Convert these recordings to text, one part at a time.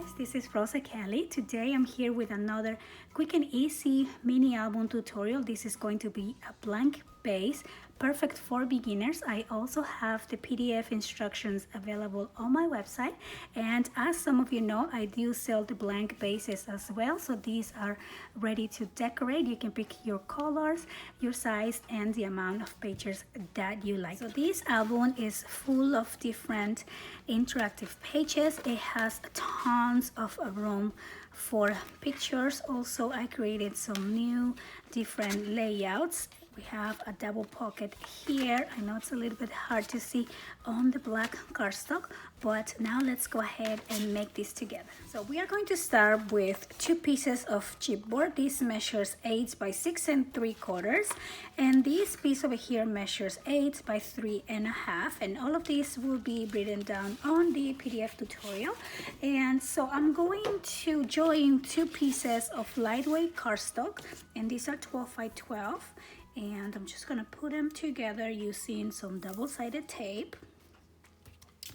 Guys, this is Rosa Kelly. Today I'm here with another quick and easy mini album tutorial. This is going to be a blank base, perfect for beginners. I also have the PDF instructions available on my website, and as some of you know, I do sell the blank bases as well. So these are ready to decorate. You can pick your colors, your size, and the amount of pages that you like. So this album is full of different interactive pages. It has tons of room for pictures. Also, I created some new different layouts. We have a double pocket here. I know it's a little bit hard to see on the black cardstock, but now let's go ahead and make this together. So we are going to start with 2 pieces of chipboard. This measures 8 by 6 3/4, and this piece over here measures 8 by 3.5, and all of these will be written down on the PDF tutorial. And so I'm going to join 2 pieces of lightweight cardstock, and these are 12 by 12. And I'm just gonna put them together using some double-sided tape,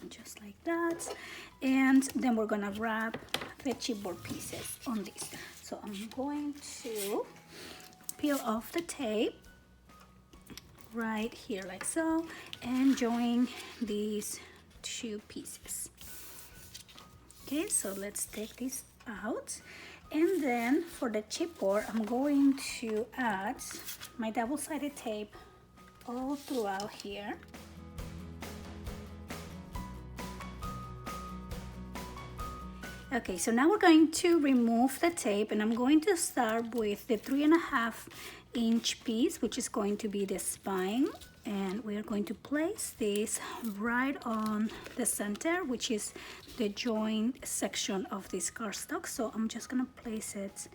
just like that. And then we're gonna wrap the chipboard pieces on this. So I'm going to peel off the tape right here like so and join these 2 pieces. Okay, so let's take this out. And then for the chipboard, I'm going to add my double-sided tape all throughout here. Okay, so now we're going to remove the tape, and I'm going to start with the 3.5-inch piece, which is going to be the spine. And we are going to place this right on the center, which is the joint section of this cardstock. So I'm just gonna place it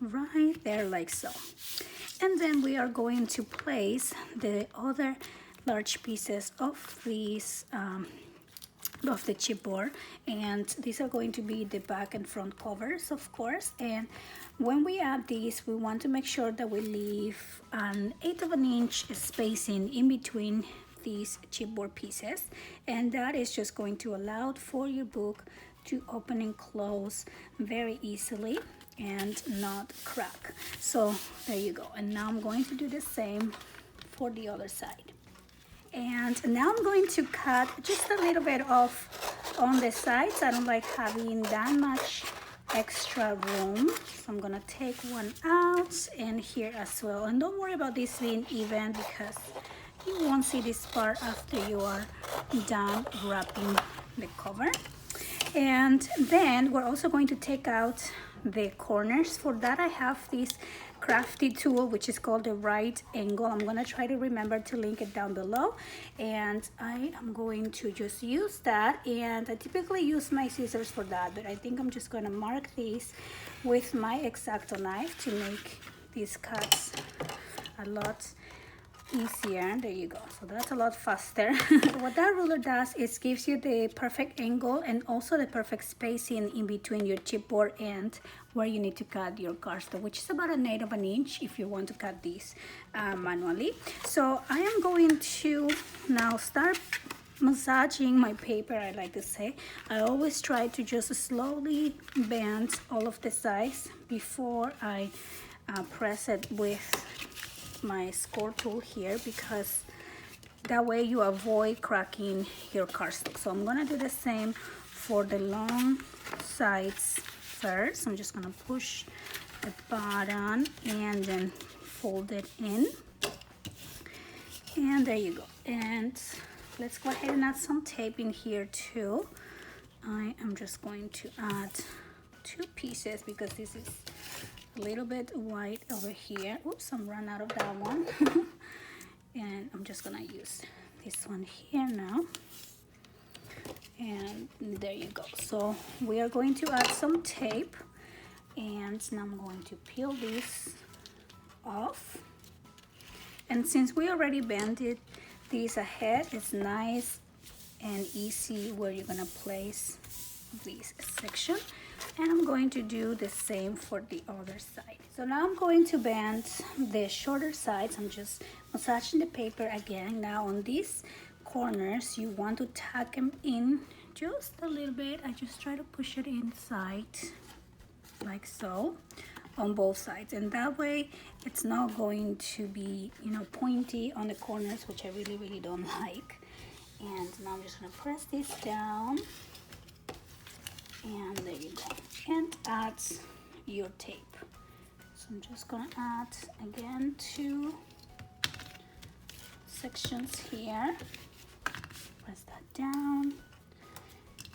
right there like so. And then we are going to place the other large pieces of these of the chipboard, and these are going to be the back and front covers, of course. And when we add these, we want to make sure that we leave an 1/8 of an inch spacing in between these chipboard pieces, and that is just going to allow for your book to open and close very easily and not crack. So there you go. And now I'm going to do the same for the other side. And now I'm going to cut just a little bit off on the sides. I don't like having that much extra room, so I'm gonna take one out, and here as well. And don't worry about this being even, because you won't see this part after you are done wrapping the cover. And then we're also going to take out the corners. For that, I have this crafty tool, which is called the right angle. I'm gonna try to remember to link it down below, and I am going to just use that. And I typically use my scissors for that, but I think I'm just gonna mark these with my X-Acto knife to make these cuts a lot easier. There you go. So that's a lot faster. What that ruler does is gives you the perfect angle and also the perfect spacing in between your chipboard and where you need to cut your cardstock, which is about 1/8 of an inch if you want to cut these manually. So I am going to now start massaging my paper. I like to say, I always try to just slowly bend all of the sides before I press it with my score tool here, because that way you avoid cracking your cardstock. So I'm gonna do the same for the long sides first. I'm just gonna push the bottom and then fold it in, and there you go. And let's go ahead and add some tape in here too. I am just going to add 2 pieces because this is a little bit white over here. Oops, I'm run out of that one. And I'm just gonna use this one here now, and there you go. So we are going to add some tape, and now I'm going to peel this off. And since we already banded these ahead, it's nice and easy where you're gonna place this section. And I'm going to do the same for the other side. So now I'm going to bend the shorter sides. I'm just massaging the paper again. Now on these corners, you want to tuck them in just a little bit. I just try to push it inside like so on both sides, and that way it's not going to be, you know, pointy on the corners, which I really don't like. And now I'm just gonna press this down, and there you go, and add your tape. So I'm just gonna add again 2 sections here, press that down,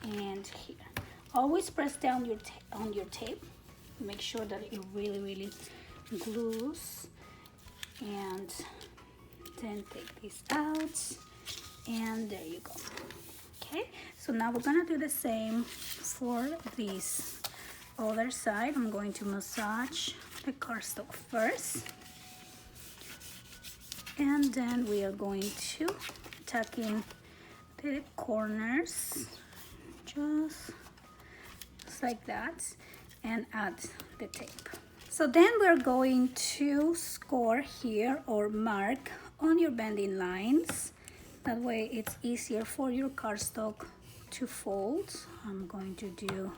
and here. Always press down on your tape. Make sure that it really glues, and then take this out, and there you go. Okay, so now we're gonna do the same for this other side. I'm going to massage the cardstock first, and then we are going to tuck in the corners just like that, and add the tape. So then we're going to score here or mark on your bending lines. That way it's easier for your cardstock to fold. I'm going to do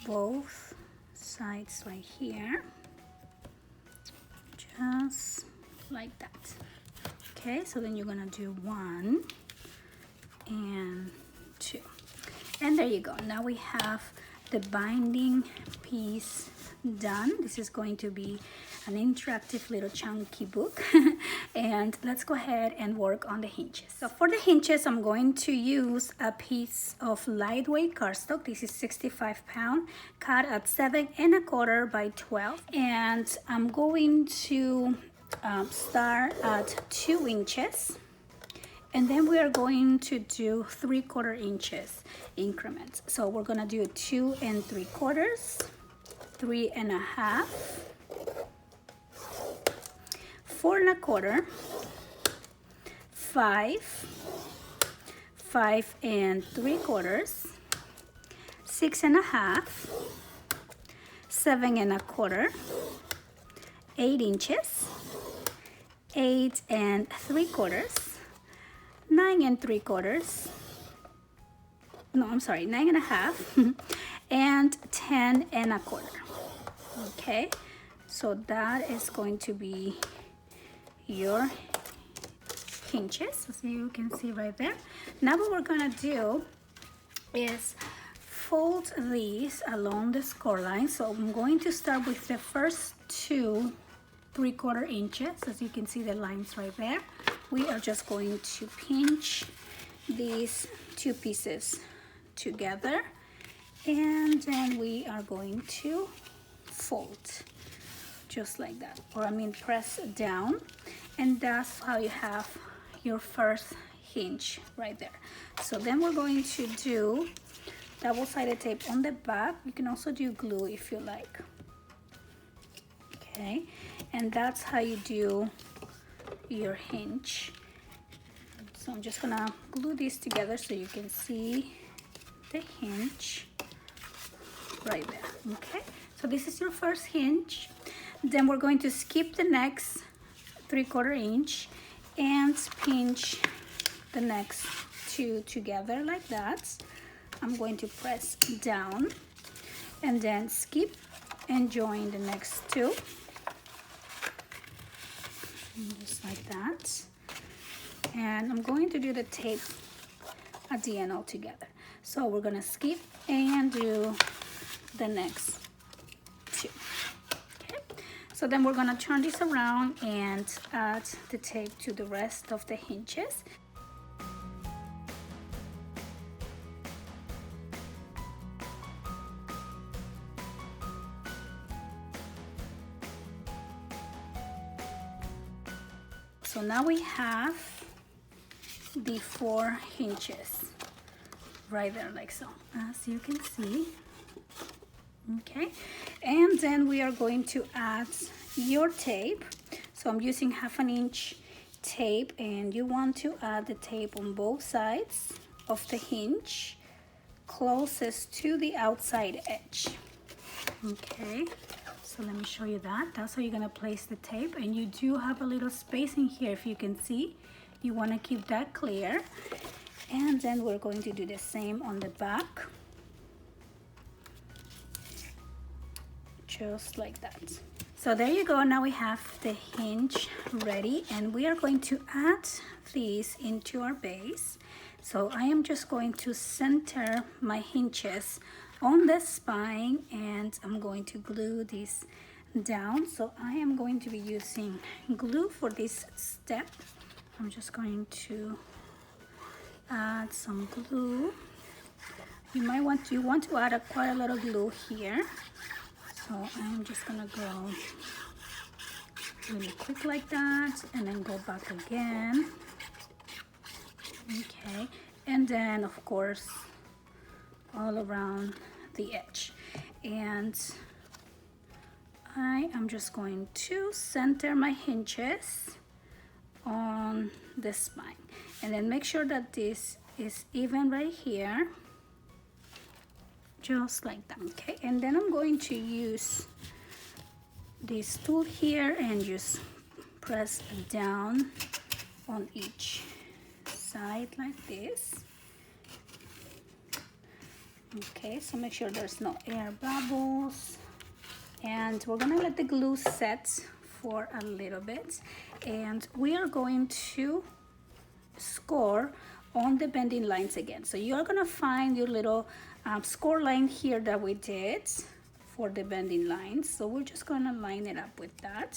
both sides right here, just like that. Okay, so then you're gonna do 1 and 2, and there you go. Now we have the binding piece done. This is going to be an interactive little chunky book. And let's go ahead and work on the hinges. So for the hinges, I'm going to use a piece of lightweight cardstock. This is 65 pound, cut at 7 1/4 by 12, and I'm going to start at 2 inches. And then we are going to do 3/4 inches increments. So we're gonna do 2 3/4, 3 1/2, 4 1/4, 5, 5 3/4, 6 1/2, 7 1/4, 8 inches, 8 3/4, 9 3/4, no, I'm sorry, 9 1/2, and 10 1/4. Okay, so that is going to be your hinges, as you can see right there. Now what we're gonna do is fold these along the score line. So I'm going to start with the first 2 3/4 inches. As you can see the lines right there, we are just going to pinch these 2 pieces together, and then we are going to fold just like that, or I mean press down, and that's how you have your first hinge right there. So then we're going to do double-sided tape on the back. You can also do glue if you like. Okay, and that's how you do your hinge. So I'm just gonna glue these together so you can see the hinge right there. Okay, so this is your first hinge. Then we're going to skip the next 3/4 inch and pinch the next 2 together like that. I'm going to press down and then skip and join the next 2, just like that. And I'm going to do the tape at the end all together. So we're gonna skip and do the next 2. Okay, so then we're gonna turn this around and add the tape to the rest of the hinges. So now we have the 4 hinges right there like so, as you can see. Okay, and then we are going to add your tape. So I'm using 1/2 inch tape, and you want to add the tape on both sides of the hinge closest to the outside edge. Okay, so let me show you that. That's how you're gonna place the tape, and you do have a little spacing here. If you can see, you want to keep that clear. And then we're going to do the same on the back, just like that. So there you go. Now we have the hinge ready, and we are going to add these into our base. So I am just going to center my hinges on the spine, and I'm going to glue this down. So I am going to be using glue for this step. I'm just going to add some glue. You want to add quite a lot of glue here. So I'm just gonna go really quick like that, and then go back again. Okay, and then of course all around the edge. And I am just going to center my hinges on the spine, and then make sure that this is even right here, just like that. Okay, and then I'm going to use this tool here and just press down on each side like this. Okay, so make sure there's no air bubbles, and we're gonna let the glue set for a little bit, and we are going to score on the bending lines again. So you're gonna find your little score line here that we did for the bending lines. So we're just gonna line it up with that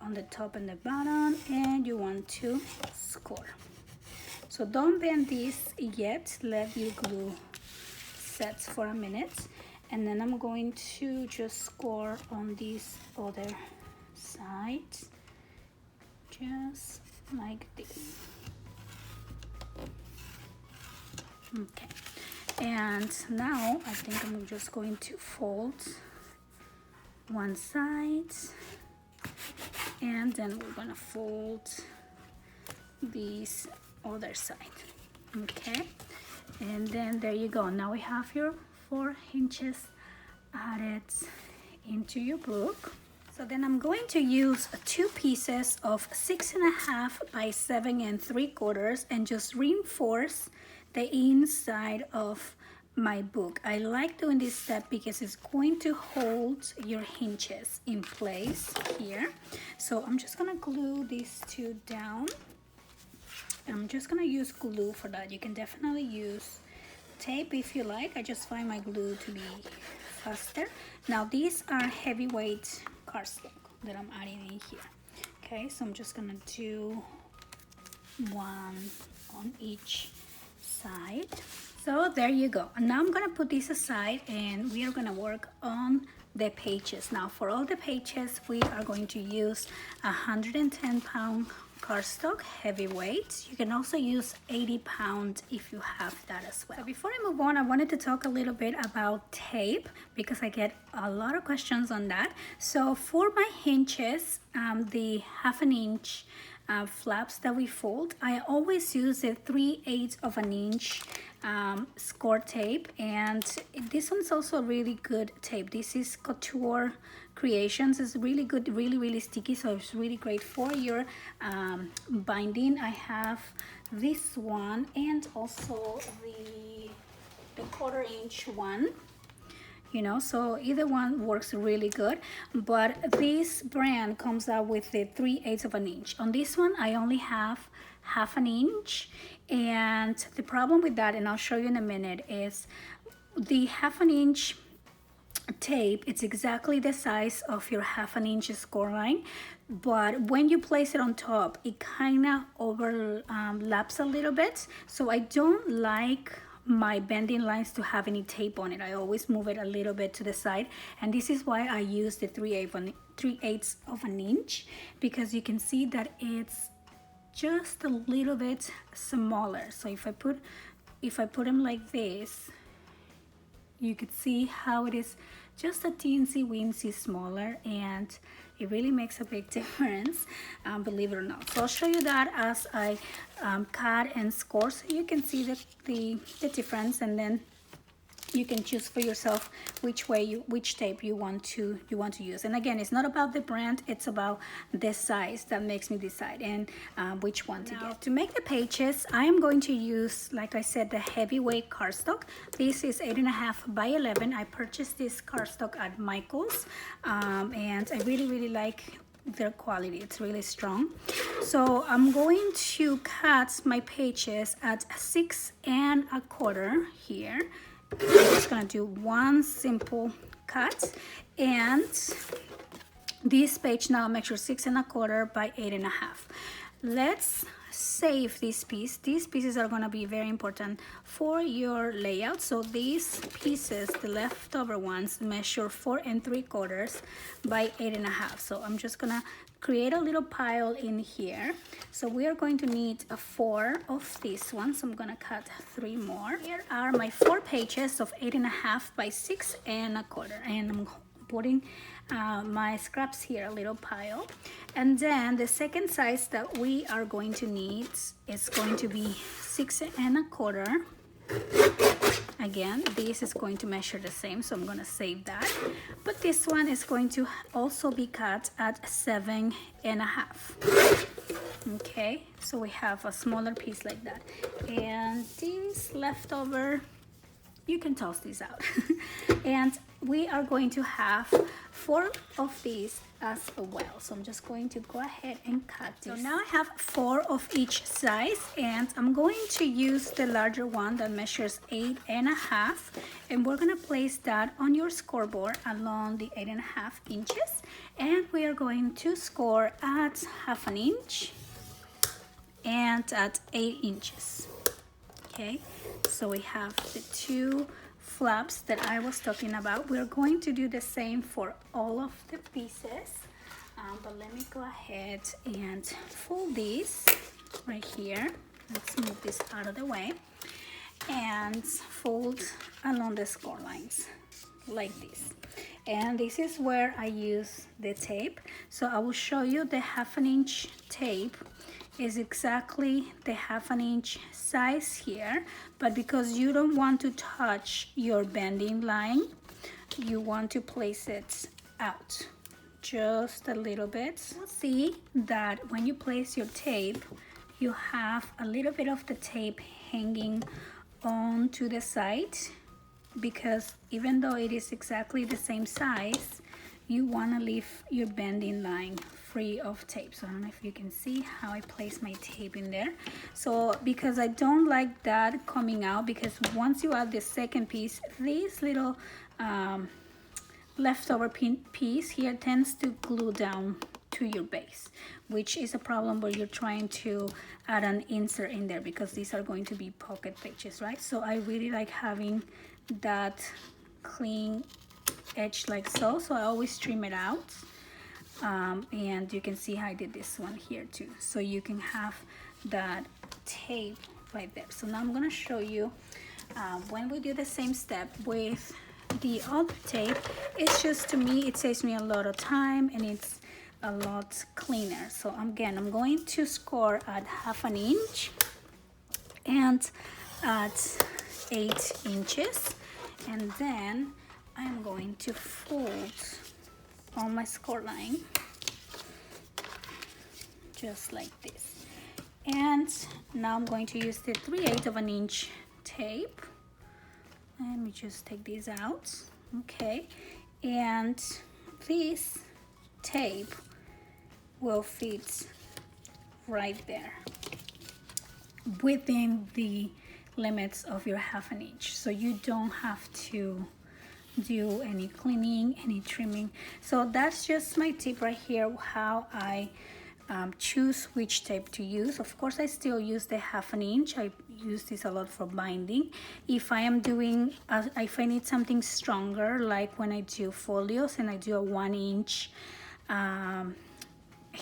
on the top and the bottom, and you want to score. So don't bend this yet, let your glue set for a minute, and then I'm going to just score on this other side, just like this. Okay, and now I think I'm just going to fold one side, and then we're gonna fold this other side. Okay, and then there you go. Now we have your 4 hinges added into your book. So then I'm going to use 2 pieces of 6.5 by 7 3/4 and just reinforce the inside of my book. I like doing this step because it's going to hold your hinges in place here. So I'm just gonna glue these 2 down. I'm just gonna use glue for that. You can definitely use tape if you like. I just find my glue to be faster. Now these are heavyweight cardstock that I'm adding in here. Okay, so I'm just gonna do 1 on each side. So there you go. And now I'm gonna put this aside, and we are gonna work on the pages. Now for all the pages, we are going to use 110-pound cardstock, heavyweight. You can also use 80-pound if you have that as well. So before I move on, I wanted to talk a little bit about tape because I get a lot of questions on that. So for my hinges, the 1/2 inch flaps that we fold, I always use a 3/8 of an inch score tape, and this one's also really good tape. This is Couture Creations. It's really good, really sticky, so it's really great for your binding. I have this one and also the 1/4 inch one, you know, so either one works really good, but this brand comes out with the 3/8 of an inch. On this one I only have 1/2 inch, and the problem with that, and I'll show you in a minute, is the 1/2 inch tape, it's exactly the size of your 1/2 inch score line, but when you place it on top, it kind of overlaps a little bit. So I don't like my bending lines to have any tape on it. I always move it a little bit to the side, and this is why I use the 3/8 of an inch, because you can see that it's just a little bit smaller. So if I put them like this, you could see how it is just a teensy weensy smaller, and it really makes a big difference, believe it or not. So I'll show you that as I cut and score, so you can see the difference, and then you can choose for yourself which tape you want to use. And again, it's not about the brand, it's about the size that makes me decide and which one to get. To make the pages, I am going to use, like I said, the heavyweight cardstock. This is 8.5 by 11. I purchased this cardstock at Michael's, and I really like their quality. It's really strong. So I'm going to cut my pages at 6 1/4 here. I'm just gonna do one simple cut, and this page now measures 6 1/4 by 8.5. Let's save this piece. These pieces are gonna be very important for your layout. So these pieces, the leftover ones, measure 4 3/4 by 8.5. So I'm just gonna create a little pile in here. So we are going to need 4 of these ones. So I'm gonna cut 3 more. Here are my 4 pages of 8.5 by 6 1/4, and I'm putting my scraps here, a little pile. And then the second size that we are going to need is going to be 6 1/4. Again, this is going to measure the same, so I'm going to save that. But this one is going to also be cut at 7 1/2. Okay, so we have a smaller piece like that. And this leftover, you can toss these out. And we are going to have 4 of these as well. So I'm just going to go ahead and cut this. So now I have 4 of each size, and I'm going to use the larger one that measures 8 1/2, and we're gonna place that on your scoreboard along the 8 1/2 inches, and we are going to score at 1/2 inch and at 8 inches. Okay, so we have the 2 flaps that I was talking about. We're going to do the same for all of the pieces, but let me go ahead and fold this right here. Let's move this out of the way and fold along the score lines like this. And this is where I use the tape. So I will show you the 1/2 inch tape is exactly the 1/2 inch size here, but because you don't want to touch your bending line, you want to place it out just a little bit. You'll see that when you place your tape, you have a little bit of the tape hanging on to the side, because even though it is exactly the same size, you want to leave your bending line free of tape. So I don't know if you can see how I place my tape in there. So because I don't like that coming out, because once you add the second piece, this little leftover piece here tends to glue down to your base, which is a problem where you're trying to add an insert in there, because these are going to be pocket pages, right? So I really like having that clean edge like so. So I always trim it out, and you can see how I did this one here too, so you can have that tape right there. So now I'm going to show you when we do the same step with the other tape. It's just, to me, it saves me a lot of time and it's a lot cleaner. So again, I'm going to score at 1/2 inch and at 8 inches, and then I'm going to fold on my score line just like this. And now I'm going to use the 3/8 of an inch tape. Let me just take these out. Okay, and this tape will fit right there within the limits of your 1/2 inch, so you don't have to do any cleaning, any trimming. So that's just my tip right here, how I choose which tape to use. Of course, I still use the 1/2 inch. I use this a lot for binding. If I am doing, if I need something stronger, like when I do folios and I do a 1 inch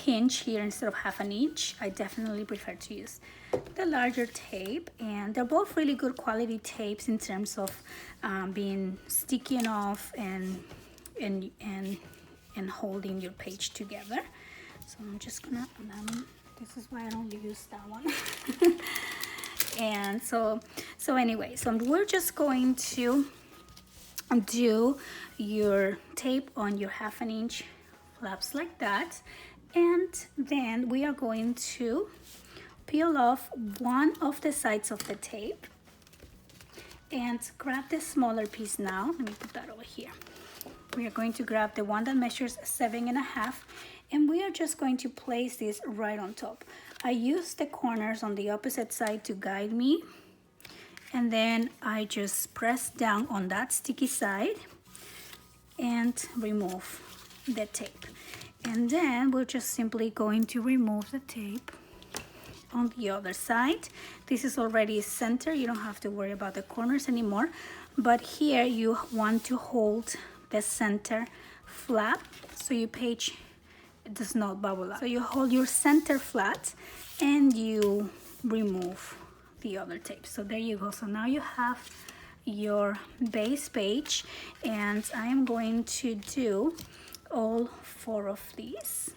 hinge here instead of 1/2 inch, I definitely prefer to use the larger tape. And they're both really good quality tapes in terms of being sticky enough and holding your page together. So I'm just gonna, this is why I only use that one. And so anyway, so we're just going to do your tape on your 1/2 inch flaps like that, and then we are going to peel off one of the sides of the tape and grab the smaller piece. Now let me put that over here. We are going to grab the one that measures 7.5, and we are just going to place this right on top. I use the corners on the opposite side to guide me, and then I just press down on that sticky side and remove the tape. And then we're just simply going to remove the tape on the other side. This is already center. You don't have to worry about the corners anymore, but here you want to hold the center flap so your page does not bubble up. So you hold your center flat and you remove the other tape. So there you go. So now you have your base page, and I am going to do all 4 of these.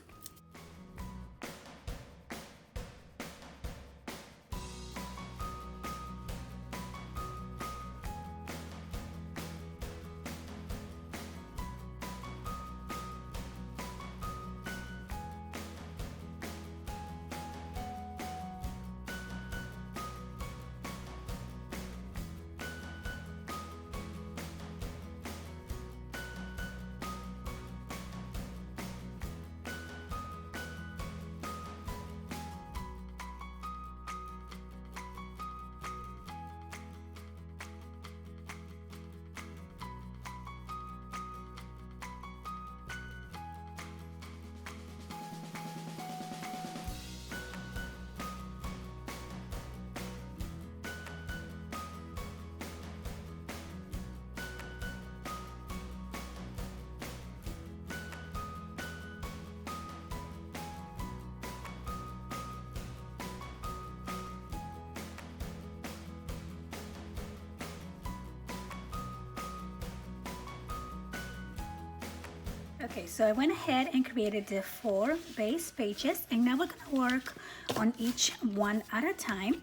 Okay, so I went ahead and created the 4 base pages, and now we're gonna work on each one at a time.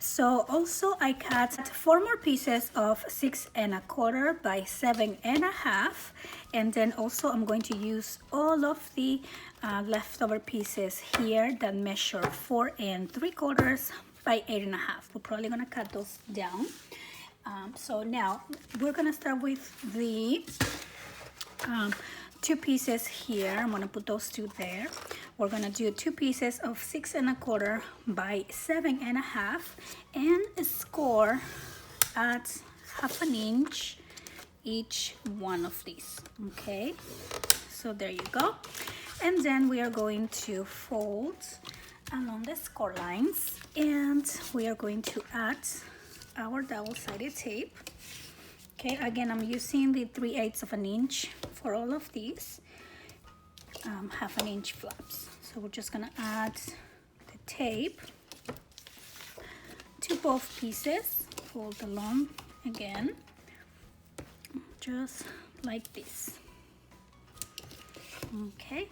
So also I cut 4 more pieces of 6.25 by 7.5, and then also I'm going to use all of the leftover pieces here that measure 4.75 by 8.5. We're probably gonna cut those down. So now we're gonna start with the 2 pieces here. I'm gonna put those 2 there. We're gonna do 2 pieces of 6.25 by 7.5 and score at 1/2 inch each one of these. Okay, so there you go. And then we are going to fold along the score lines, and we are going to add our double-sided tape. Okay, again, I'm using the 3/8 of an inch for all of these 1/2 inch flaps. So we're just gonna add the tape to both pieces, fold along again, just like this. Okay,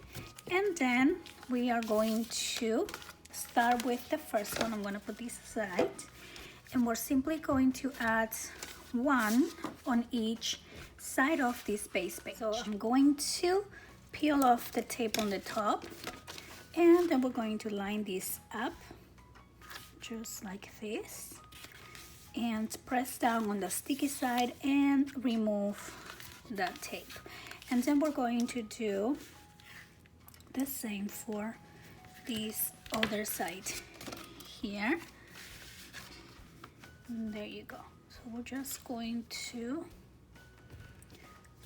and then we are going to start with the first one. I'm gonna put this aside, and we're simply going to add 1 on each side of this base page. So I'm going to peel off the tape on the top, and then we're going to line this up just like this and press down on the sticky side and remove the tape. And then we're going to do the same for this other side here. And there you go. So we're just going to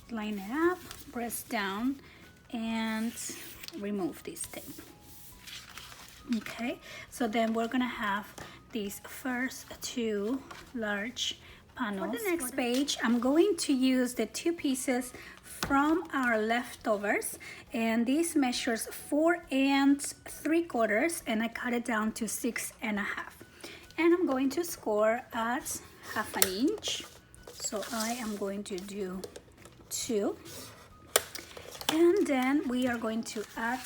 line it up, press down, and remove this tape. Okay, so then we're gonna have these first 2 large panels. For the next page, I'm going to use the 2 pieces from our leftovers, and this measures 4.75, and I cut it down to 6.5. And I'm going to score at 1/2 inch. So I am going to do 2. And then we are going to add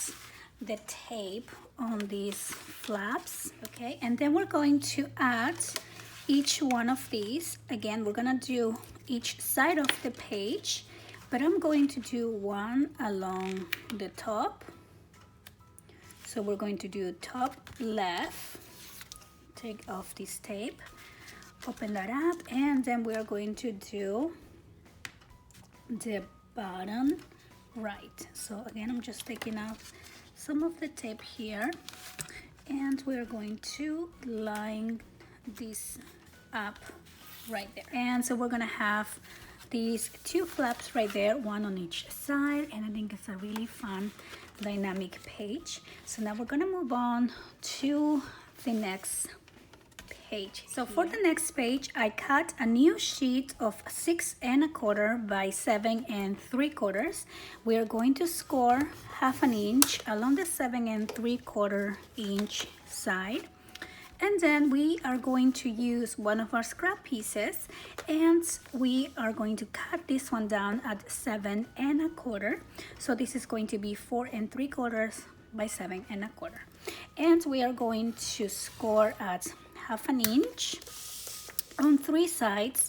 the tape on these flaps, okay? And then we're going to add each one of these. Again, we're gonna do each side of the page, but I'm going to do one along the top. So we're going to do top left, take off this tape, open that up, and then we are going to do the bottom right. So again, I'm just taking off some of the tape here, and we're going to line this up right there. And so we're gonna have these two flaps right there, one on each side, and I think it's a really fun dynamic page. So now we're gonna move on to the next page. So for the next page, I cut a new sheet of 6 1/4 by 7 3/4. We are going to score 1/2 inch along the 7 3/4 inch side. And then we are going to use one of our scrap pieces, and we are going to cut this one down at 7 1/4. So this is going to be 4 3/4 by 7 1/4. And we are going to score at 1/2 inch on 3 sides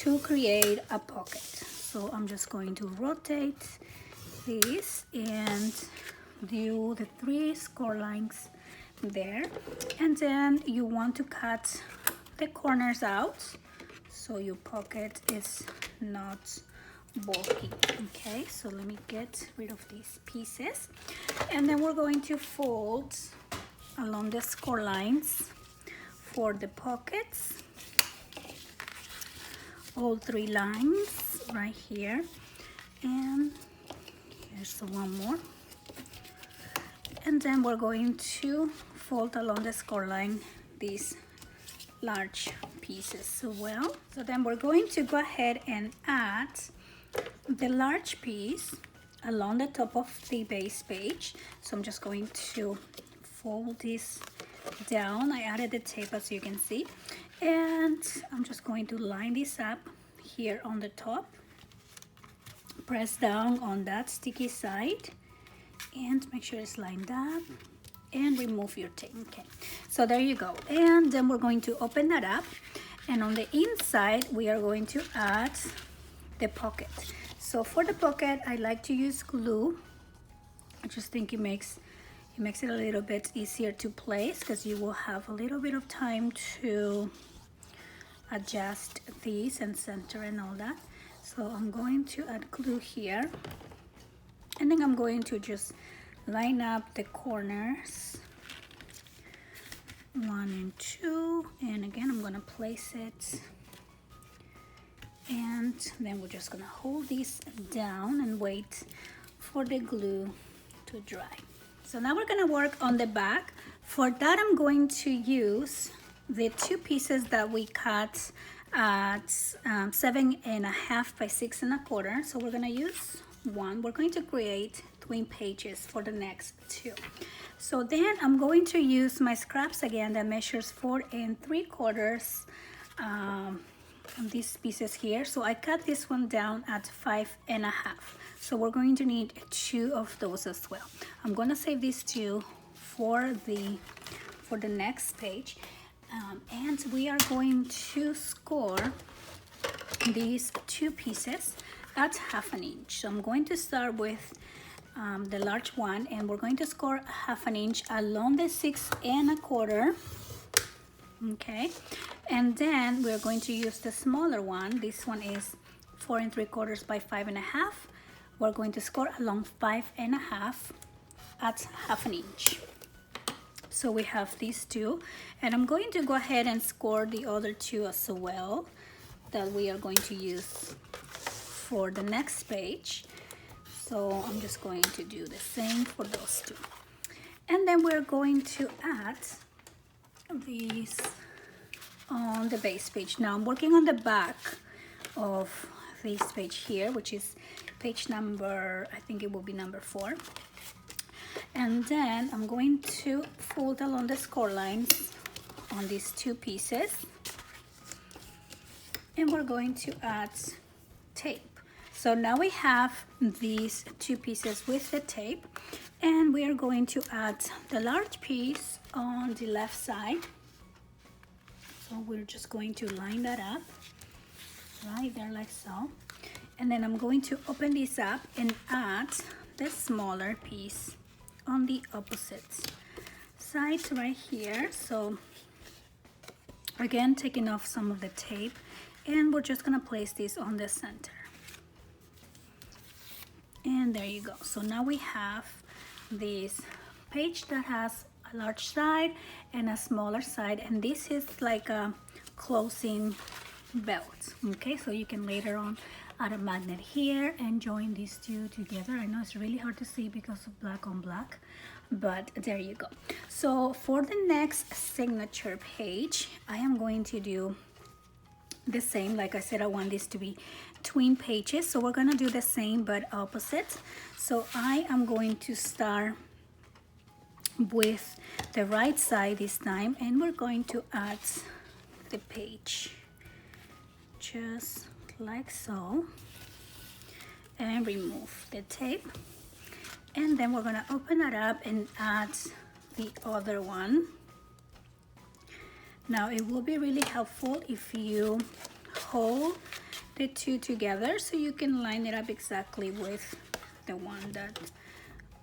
to create a pocket. So I'm just going to rotate this and do the 3 score lines there, and then you want to cut the corners out so your pocket is not bulky. Okay, so let me get rid of these pieces, and then we're going to fold along the score lines for the pockets, all 3 lines right here, and here's one more. And then we're going to fold along the score line these large pieces as well. So then we're going to go ahead and add the large piece along the top of the base page. So I'm just going to fold this down. I added the tape, as you can see, and I'm just going to line this up here on the top. Press down on that sticky side and make sure it's lined up, and remove your tape. Okay, so there you go. And then we're going to open that up, and on the inside we are going to add the pocket. So for the pocket, I like to use glue. I just think it makes it a little bit easier to place, because you will have a little bit of time to adjust these and center and all that. So I'm going to add glue here, and then I'm going to just line up the corners, 1 and 2, and again I'm gonna place it, and then we're just gonna hold this down and wait for the glue to dry. So now we're gonna work on the back. For that, I'm going to use the 2 pieces that we cut at 7 1/2 by 6 1/4. So we're gonna use one. We're going to create twin pages for the next 2. So then I'm going to use my scraps again that measures 4 3/4 on these pieces here. So I cut this one down at 5 1/2. So we're going to need 2 of those as well. I'm going to save these 2 for the next page, and we are going to score these 2 pieces at 1/2 inch. So I'm going to start with the large one, and we're going to score 1/2 inch along the 6 1/4. Okay, and then we're going to use the smaller one. This one is 4 3/4 by 5 1/2. We're going to score along 5 1/2 at 1/2 inch. So we have these 2, and I'm going to go ahead and score the other 2 as well that we are going to use for the next page. So I'm just going to do the same for those 2. And then we're going to add these on the base page. Now I'm working on the back of this page here, which is page number, I think it will be number 4. And then I'm going to fold along the score lines on these 2 pieces, and we're going to add tape. So now we have these 2 pieces with the tape, and we are going to add the large piece on the left side. So we're just going to line that up right there like so. And then I'm going to open this up and add the smaller piece on the opposite side right here. So again, taking off some of the tape, and we're just gonna place this on the center. And there you go. So now we have this page that has a large side and a smaller side, and this is like a closing belt. Okay, so you can later on add a magnet here and join these two together. I know it's really hard to see because of black on black, but there you go. So for the next signature page, I am going to do the same. Like I said, I want this to be twin pages, so we're gonna do the same but opposite. So I am going to start with the right side this time, and we're going to add the page just like so, and remove the tape, and then we're gonna open it up and add the other one. Now it will be really helpful if you hold the two together so you can line it up exactly with the one that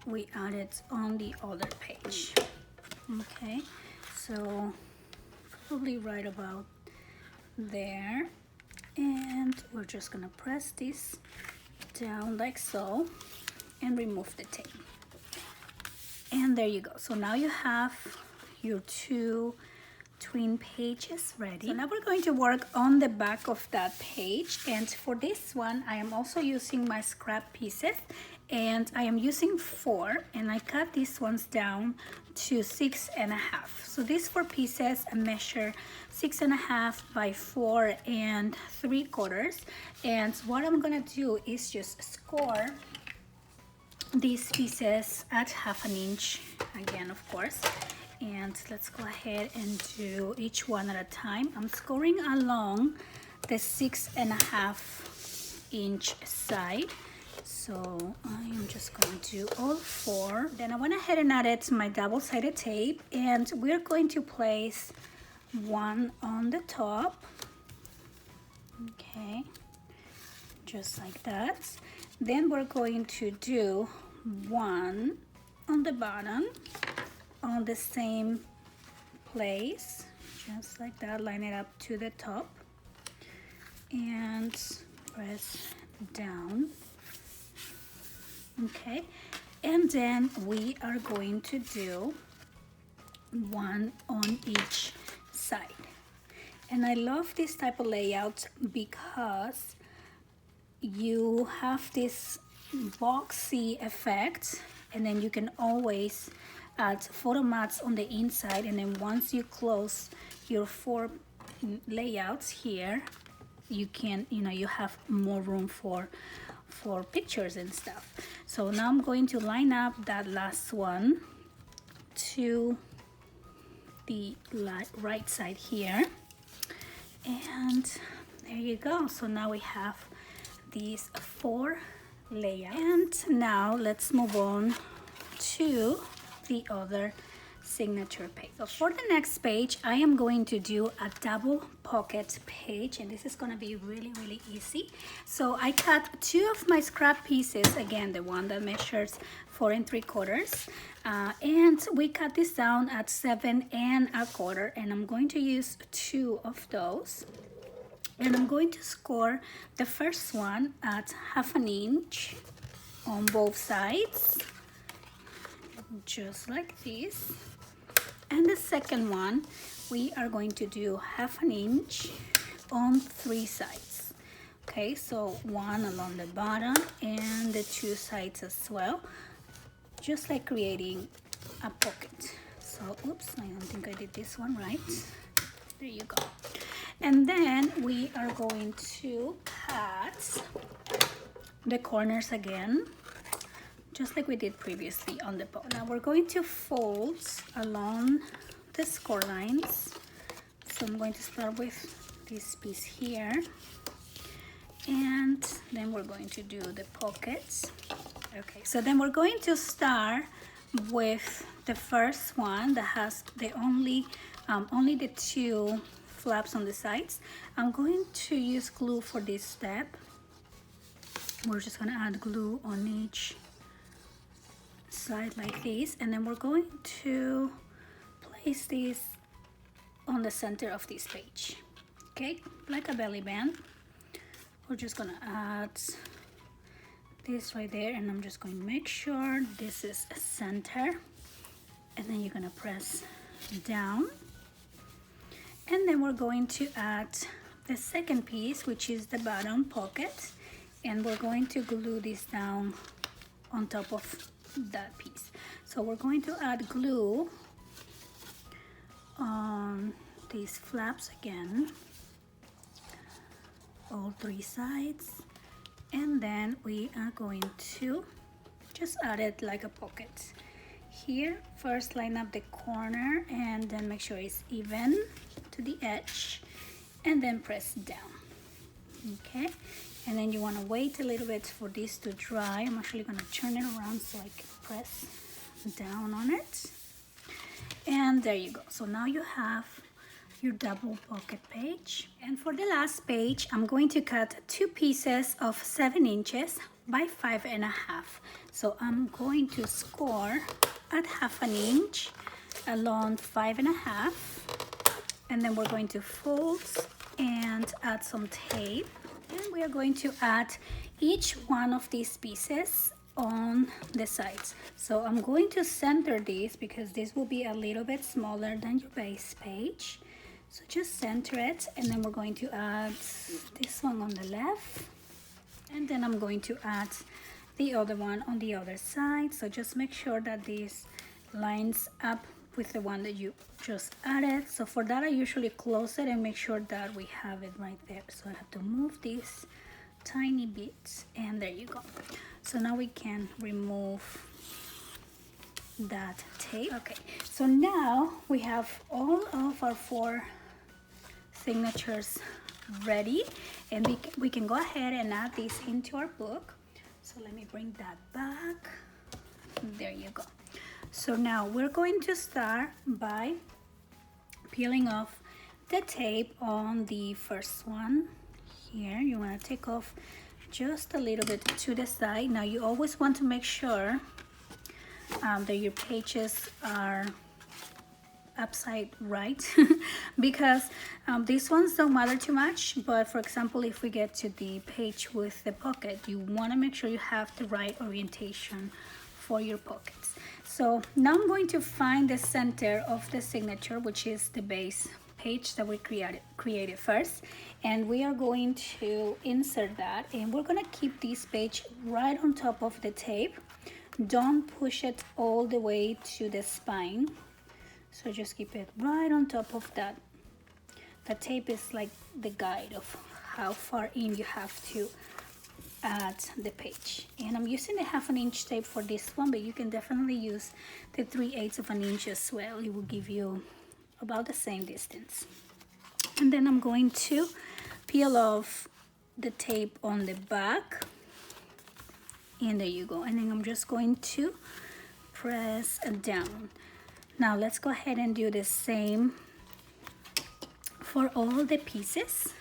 we added on the other page. Okay, so probably right about there, and we're just gonna press this down like so and remove the tape, and there you go. So now you have your two twin pages ready. So now we're going to work on the back of that page, and for this one I am also using my scrap pieces, and I am using 4, and I cut these ones down to 6.5. So these 4 pieces I measure 6.5 by 4 3/4, and what I'm gonna do is just score these pieces at 1/2 inch again, of course. And let's go ahead and do each one at a time. I'm scoring along the 6.5 inch side. So I am just going to do all 4. Then I went ahead and added my double-sided tape, and we're going to place one on the top. Okay, just like that. Then we're going to do one on the bottom on the same place, just like that. Line it up to the top and press down. Okay, and then we are going to do one on each side. And I love this type of layout because you have this boxy effect, and then you can always add photo mats on the inside, and then once you close your 4 layouts here, you can, you have more room for pictures and stuff. So now I'm going to line up that last one to the right side here, and there you go. So now we have these 4 layouts, and now let's move on to the other signature page. So for the next page, I am going to do a double pocket page, and this is going to be really easy. So I cut 2 of my scrap pieces, again the one that measures 4 3/4, and we cut this down at 7 1/4, and I'm going to use 2 of those, and I'm going to score the first one at 1/2 inch on both sides, just like this. And the second one, we are going to do 1/2 inch on 3 sides. Okay, so 1 along the bottom and the 2 sides as well, just like creating a pocket. So oops, I don't think I did this one right. There you go. And then we are going to cut the corners again, just like we did previously on the bow. Now we're going to fold along the score lines. So I'm going to start with this piece here, and then we're going to do the pockets. Okay, so then we're going to start with the first one that has the only the 2 flaps on the sides. I'm going to use glue for this step. We're just gonna add glue on each side like this, and then we're going to place this on the center of this page, okay, like a belly band. We're just gonna add this right there, and I'm just going to make sure this is a center, and then you're gonna press down, and then we're going to add the second piece, which is the bottom pocket, and we're going to glue this down on top of that piece. So we're going to add glue on these flaps again, all three sides, and then we are going to just add it like a pocket here. First line up the corner and then make sure it's even to the edge, and then press down, okay? And then you want to wait a little bit for this to dry. I'm actually going to turn it around so I can press down on it. And there you go. So now you have your double pocket page. And for the last page, I'm going to cut two pieces of 7 inches by 5.5. So I'm going to score at 1/2 inch along 5.5. And then we're going to fold and add some tape. And we are going to add each one of these pieces on the sides. So I'm going to center this because this will be a little bit smaller than your base page. So just center it, and then we're going to add this one on the left, and then I'm going to add the other one on the other side. So just make sure that this lines up with the one that you just added. So for that, I usually close it and make sure that we have it right there. So I have to move these tiny bits, and there you go. So now we can remove that tape. Okay, so now we have all of our 4 signatures ready, and we can go ahead and add these into our book. So let me bring that back. There you go. So now we're going to start by peeling off the tape on the first one here. You want to take off just a little bit to the side. Now you always want to make sure that your pages are upside right because these ones don't matter too much, but for example, if we get to the page with the pocket, you want to make sure you have the right orientation for your pockets. So now I'm going to find the center of the signature, which is the base page that we created first, and we are going to insert that, and we're going to keep this page right on top of the tape. Don't push it all the way to the spine, so just keep it right on top of that. The tape is like the guide of how far in you have to add the page. And I'm using the 1/2 inch tape for this one, but you can definitely use the 3/8 of an inch as well. It will give you about the same distance. And then I'm going to peel off the tape on the back, and there you go. And then I'm just going to press down. Now let's go ahead and do the same for all the pieces.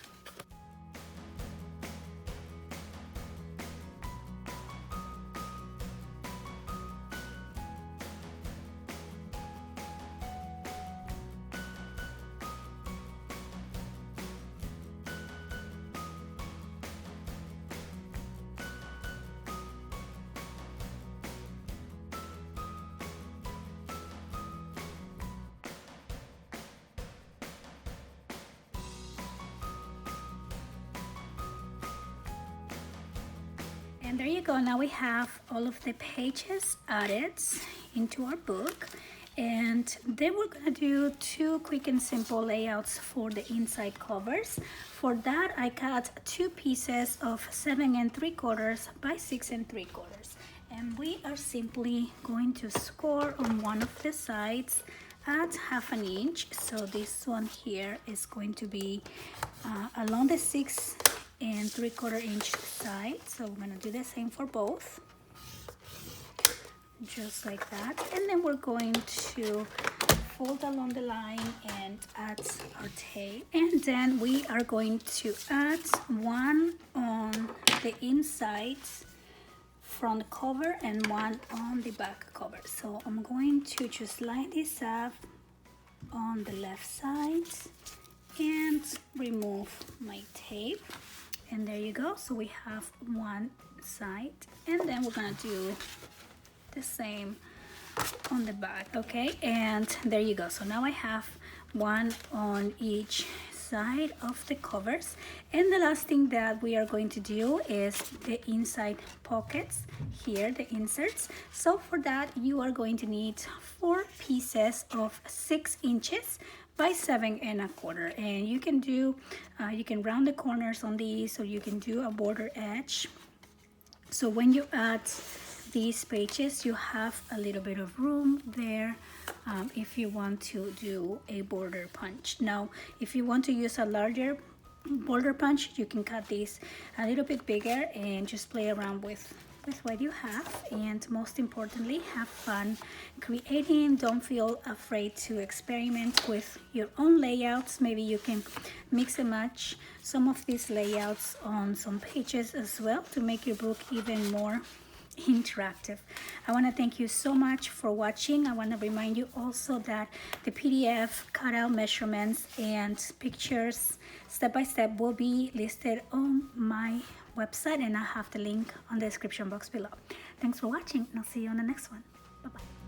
And there you go. Now we have all of the pages added into our book, and then we're gonna do 2 quick and simple layouts for the inside covers. For that, I cut 2 pieces of 7 3/4 by 6 3/4, and we are simply going to score on one of the sides at 1/2 inch. So this one here is going to be along the 6 3/4 inch side. So we're gonna do the same for both, just like that. And then we're going to fold along the line and add our Okay, and then we are going to add one on the inside front cover and one on the back cover. So I'm going to just line this up on the left side and remove my tape, and there you go. So we have one side, and then we're gonna do the same on the back. Okay, and there you go. So now I have one on each side of the covers, and the last thing that we are going to do is the inside pockets here, the inserts. So for that you are going to need 4 pieces of 6 inches by 7¼ and you can do you can round the corners on these, or you can do a border edge. So when you add these pages, you have a little bit of room there if you want to do a border punch. Now, if you want to use a larger border punch, you can cut these a little bit bigger and just play around with what you have, and most importantly, have fun creating. Don't feel afraid to experiment with your own layouts. Maybe you can mix and match some of these layouts on some pages as well to make your book even more interactive. I want to thank you so much for watching. I want to remind you also that the PDF cutout measurements and pictures step by step will be listed on my website, and I have the link on the description box below. Thanks for watching, and I'll see you on the next one. Bye bye.